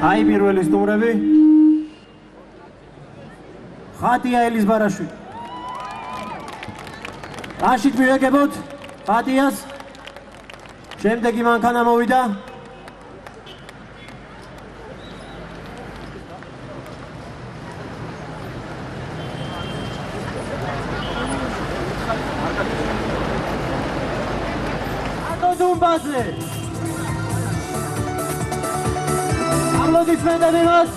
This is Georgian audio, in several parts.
აი პირველი სტუმრები. ხატია ელიზბარაშვილი. რაშით მივეგებოთ ხატიას? შემდეგი მანქანა მოვიდა. დუმბაზე. აპლოდისმენტები მას.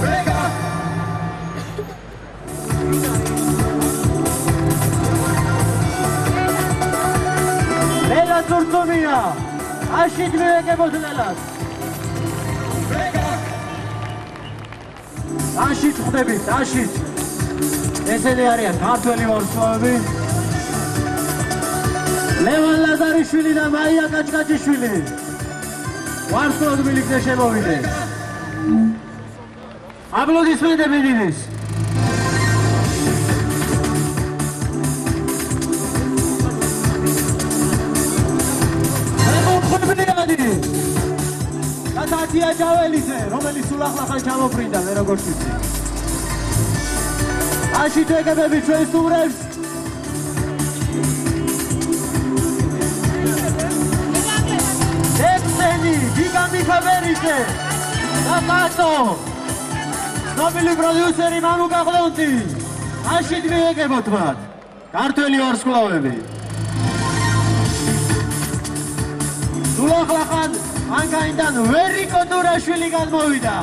ვეგა. ლელა ზურწუმია. აშით მივეგებოთ ლელას. ვეგა. აშით ხდებით, აშით. ესენი არიან ქართველი ვარსკვლავები. ლევან ლაზარიშვილი და მაია კაჭკაჭიშვილი ვარსკვლავად მილიქზე შემოვიდნენ. აპლოდისმენტები დინის. მემუხებლიანი და თათია ჯაველიძე, რომელიც სულ ახლახან ჩამოფრინდა, მე როგორც ვიცი. აშით ვეგებებით ჩვენ სტუმრებს. გიგა მიხაბერიძე და კატო ნობილი პროდიუსერი მამუკა ყლონტი აშით მიეგებოთ მათ ქართველი ვარსკვლავები. სულახლახან მანქანიდან ვერიკო დურაშვილი გადმოვიდა.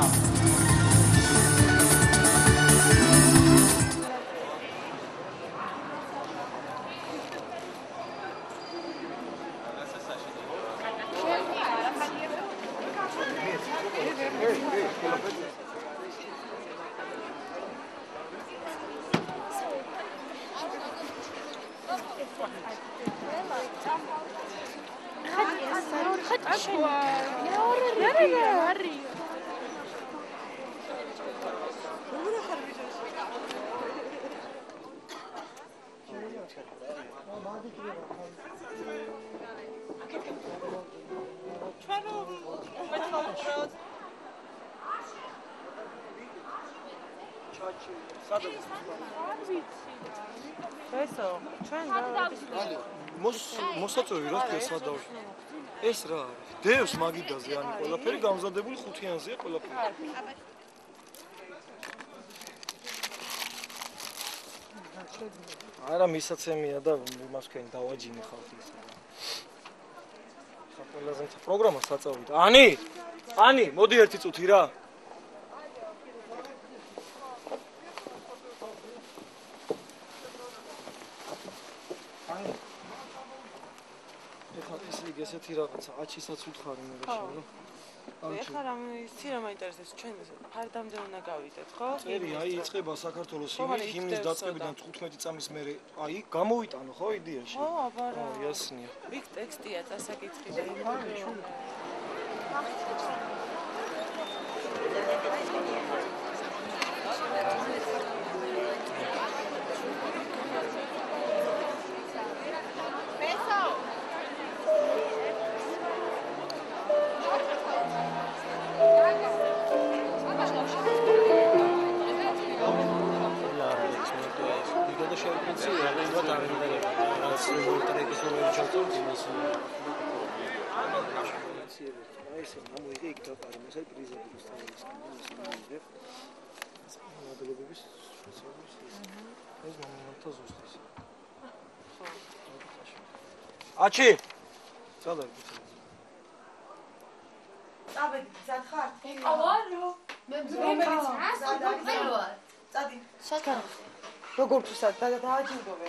მოსაწევი რა თქვა სადავში. ეს რა არის? დევს მაგიდაზე ani ყველაფერი გამზადებული ხუთიანზეა ყველაფერი. არა მისაცემია და იმას თქვენ დავაჯინე ხალხი ისე. ყველაზე პროგრამა საწავიდა. ani, მოდი ერთი წუთი რა. ესეთი რაღაცა აჩისაც უთხარი მე გაშენო. ეხლა რა იცი რა მაინტერესებს ჩვენ ფარდამდე უნდა გავიდეთ, ხო? წერი აი იწყება საქართველოს ჰიმნის დაწყებიდან 15 წამის მერე აი გამოვიტანო ხო იდეაში? ხო, აბა რა. იასნია. იქ ტექსტია დასაკითხი და აჩი წადა წავედი მზად ხარ? აბარო მე რომელიც წადი შატა როგორ თუსად დააჯილდოვე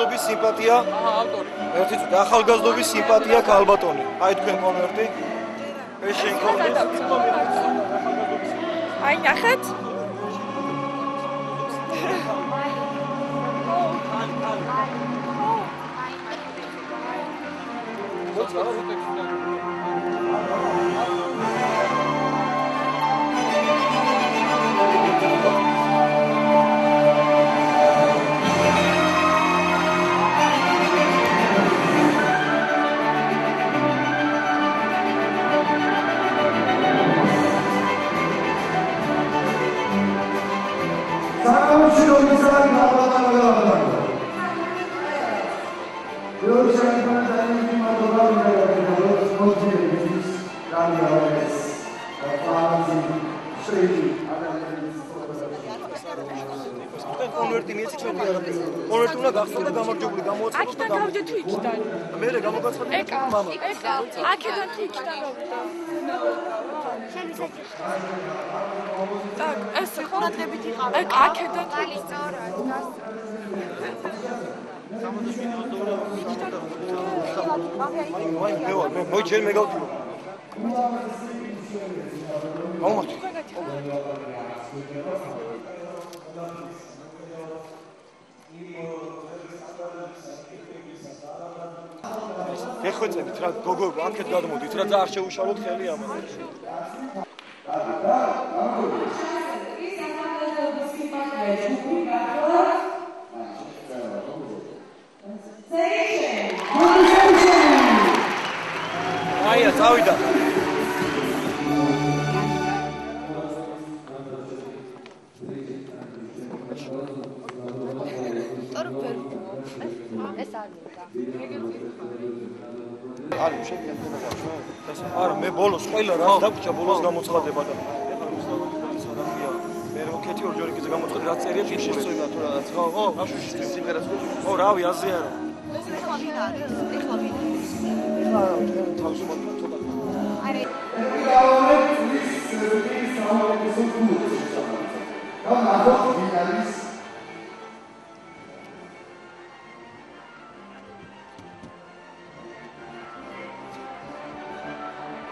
ახალგაზრდობის სიმპათია. ავტორი. ერთი წუთი ახალგაზრდობის სიმპათია ქალბატონი. აი თქვენ კონვერტი. ეს შენ კონვერტი. აი ნახეთ. კონვერტი მიეცი ჩვენი არა. კონვერტი უნდა გახსოვდეს გამარჯვებული გამოაცხადოს და აქედან გავდე თუ იქიდან. მე გამოგაცხადე მამა. აქედან თუ იქიდან გავდე. Так, ეს ხორადებით იყავი. აქედან თუ მე მოიჩენ მე გავთვლო. გამომართი. ეხვეწებით რა გოგო აქეთ გადმოდით რა და არ შეუშალოთ ხელი ამას. აია წავიდა. არა შეგვიძლია არა მე ბოლოს ყველა რა დაგჭა ბოლოს გამოცხადება და ეხლა რუსთავის ადამიანია მე როკეთი ორჯერ იქ გამოცხადე რა წერია შეშწოება თუ რაღაც ხო ხო აშუში სიმღერას ხო რავი აზე არა ეხლა ვინ არის ეხლა ვინ არა თავში მოდი ცოტა არა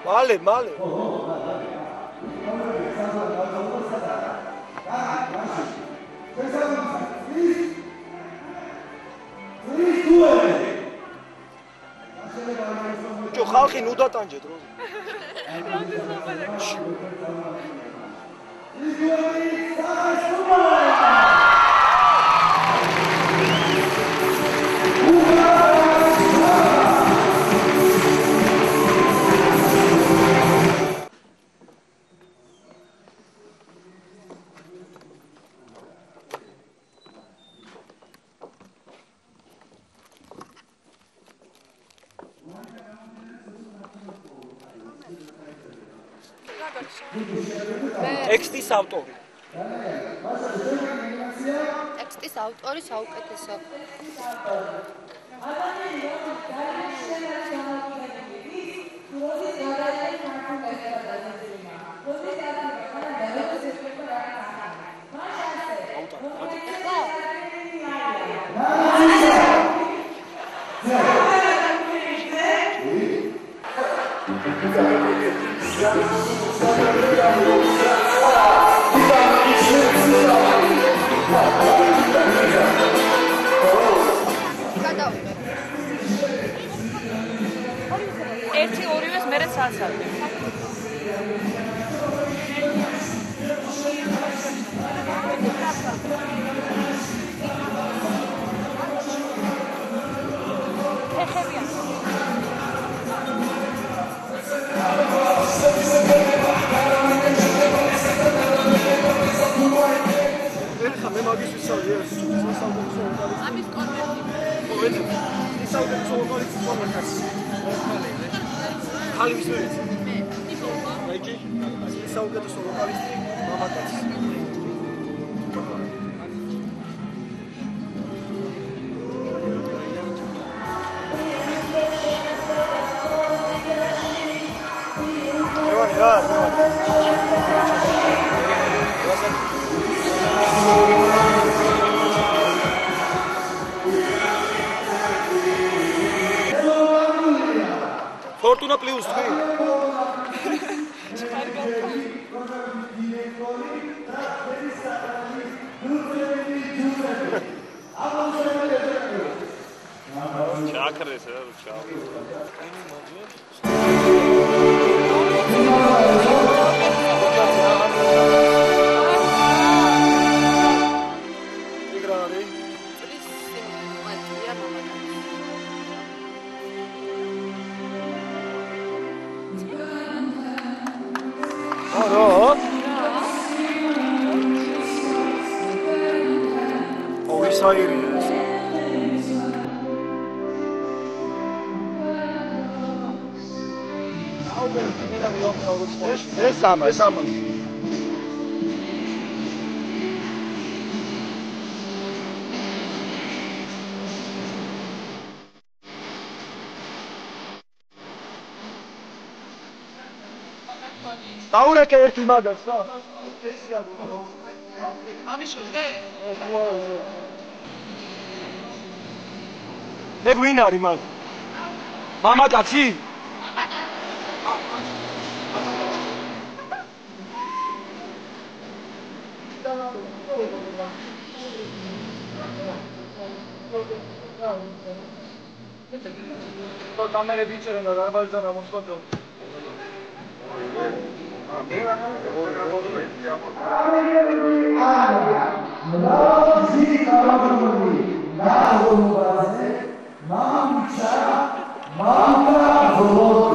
Male, male. Čo ხალხი ნუ დატანჯეთ როზე. ტექსტის ავტორი. ტექსტის ავტორი საუკეთესო. ერთი ორივეს მერე სალსავდი. ხეხებია. ეხლა მე მაგის ვისწავლე ეს ამის კონვერტი. ისაუბრე სოლოკალის კონვერტს. ხალი ვისწავლე. მე. აიჭი. ისაუბრე სოლოკალის მამაკაცს. დაურეკე ერთი მაგას რა. ამის შევიდე? მე ვინ არის მაგ? მამაკაცი? तो कामेरे पीछे रहना दरबार जाना मुझको तो Mama